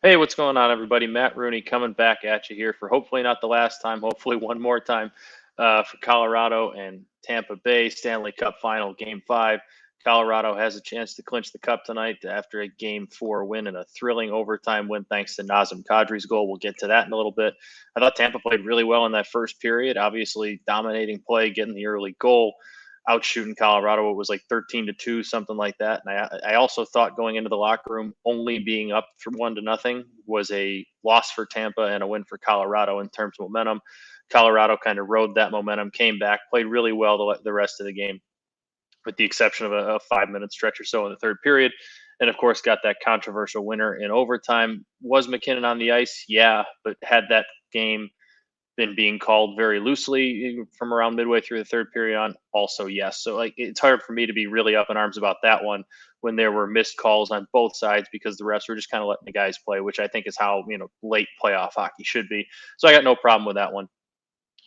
Hey, what's going on, everybody? Matt Rooney coming back at you here for hopefully not the last time, hopefully one more time for Colorado and Tampa Bay Stanley Cup Final Game 5. Colorado has a chance to clinch the cup tonight after a Game 4 win and a thrilling overtime win thanks to Nazem Kadri's goal. We'll get to that in a little bit. I thought Tampa played really well in that first period, obviously dominating play, getting the early goal, out shooting Colorado. It was like 13-2, something like that. And I also thought going into the locker room, only being up for 1-0 was a loss for Tampa and a win for Colorado in terms of momentum. Colorado kind of rode that momentum, came back, played really well the rest of the game, with the exception of a 5 minute stretch or so in the third period. And of course, got that controversial winner in overtime. Was McKinnon on the ice? Yeah, but had that game been being called very loosely from around midway through the third period on? Also, yes. So like it's hard for me to be really up in arms about that one when there were missed calls on both sides because the refs were just kind of letting the guys play, which I think is how late playoff hockey should be. So I got no problem with that one.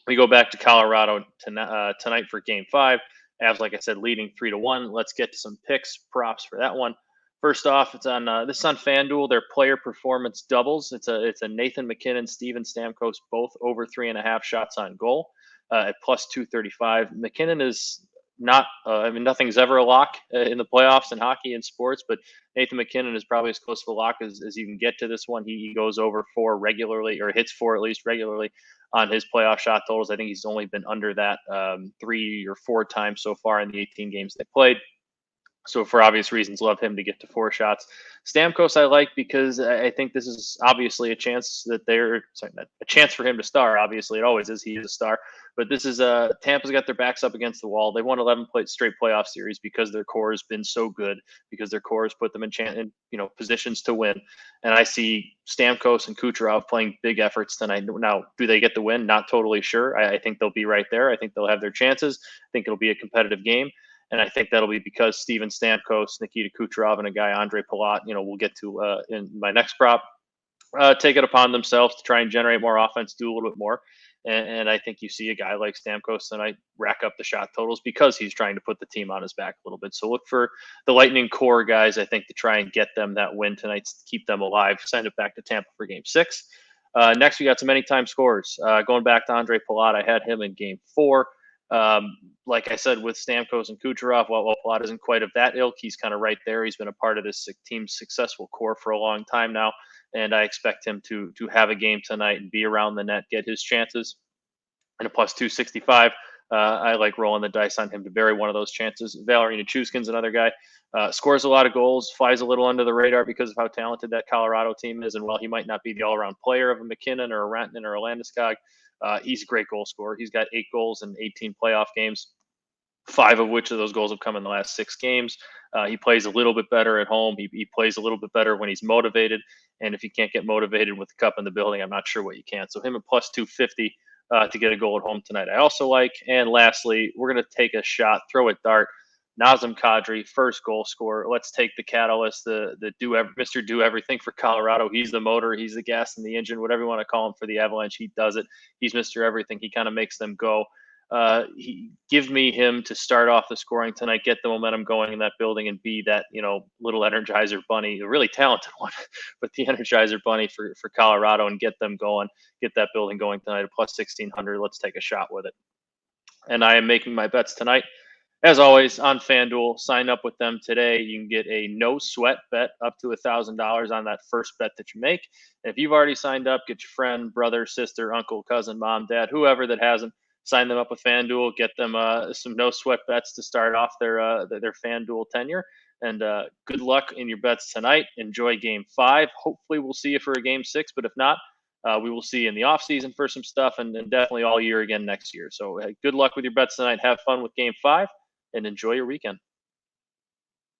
We go back to Colorado tonight for Game 5. Avs, like I said, leading 3-1. Let's get to some picks, props for that one. First off, it's on this is on FanDuel. Their player performance doubles. It's a Nathan McKinnon, Steven Stamkos, both over 3.5 shots on goal at plus 235. McKinnon is not. I mean, nothing's ever a lock in the playoffs in hockey and sports, but Nathan McKinnon is probably as close to a lock as you can get to this one. He goes over 4 regularly, or hits 4 at least regularly on his playoff shot totals. I think he's only been under that 3 or 4 times so far in the 18 games they played. So for obvious reasons, love him to get to 4 shots. Stamkos I like because I think this is obviously a chance that a chance for him to star. Obviously, it always is. He is a star, but this is Tampa's got their backs up against the wall. They won 11 straight playoff series because their core has been so good. Because their core has put them in positions to win. And I see Stamkos and Kucherov playing big efforts tonight. Now, do they get the win? Not totally sure. I think they'll be right there. I think they'll have their chances. I think it'll be a competitive game. And I think that'll be because Steven Stamkos, Nikita Kucherov, and a guy, Andre Palat, we'll get to in my next prop, take it upon themselves to try and generate more offense, do a little bit more. And I think you see a guy like Stamkos tonight rack up the shot totals because he's trying to put the team on his back a little bit. So look for the Lightning core guys, I think, to try and get them that win tonight, to keep them alive. Send it back to Tampa for Game 6. Next, we got some anytime scores. Going back to Andre Palat, I had him in Game 4. Like I said, with Stamkos and Kucherov, while Palat isn't quite of that ilk, he's kind of right there. He's been a part of this team's successful core for a long time now, and I expect him to have a game tonight and be around the net, get his chances. And a plus 265, I like rolling the dice on him to bury one of those chances. Valeri Nichushkin's another guy. Scores a lot of goals, flies a little under the radar because of how talented that Colorado team is. And while he might not be the all-around player of a McKinnon or a Rantanen or a Landeskog, he's a great goal scorer. He's got 8 goals in 18 playoff games, 5 of which of those goals have come in the last 6 games. He plays a little bit better at home. He plays a little bit better when he's motivated. And if he can't get motivated with the cup in the building, I'm not sure what you can. So him at plus 250 to get a goal at home tonight, I also like. And lastly, we're going to take a shot, throw a dart. Nazem Kadri, first goal scorer. Let's take the catalyst, the Mr. Do Everything for Colorado. He's the motor, he's the gas in the engine, whatever you want to call him for the Avalanche. He does it. He's Mr. Everything. He kind of makes them go. Give me him to start off the scoring tonight, get the momentum going in that building, and be that little Energizer Bunny, a really talented one, but the Energizer Bunny for Colorado, and get them going, get that building going tonight at plus 1600. Let's take a shot with it. And I am making my bets tonight, as always, on FanDuel. Sign up with them today. You can get a no sweat bet up to $1,000 on that first bet that you make. And if you've already signed up, get your friend, brother, sister, uncle, cousin, mom, dad, whoever that hasn't. Sign them up with FanDuel. Get them some no sweat bets to start off their FanDuel tenure. And good luck in your bets tonight. Enjoy Game 5. Hopefully, we'll see you for a Game 6. But if not, we will see you in the off season for some stuff, and definitely all year again next year. So good luck with your bets tonight. Have fun with Game 5, and enjoy your weekend.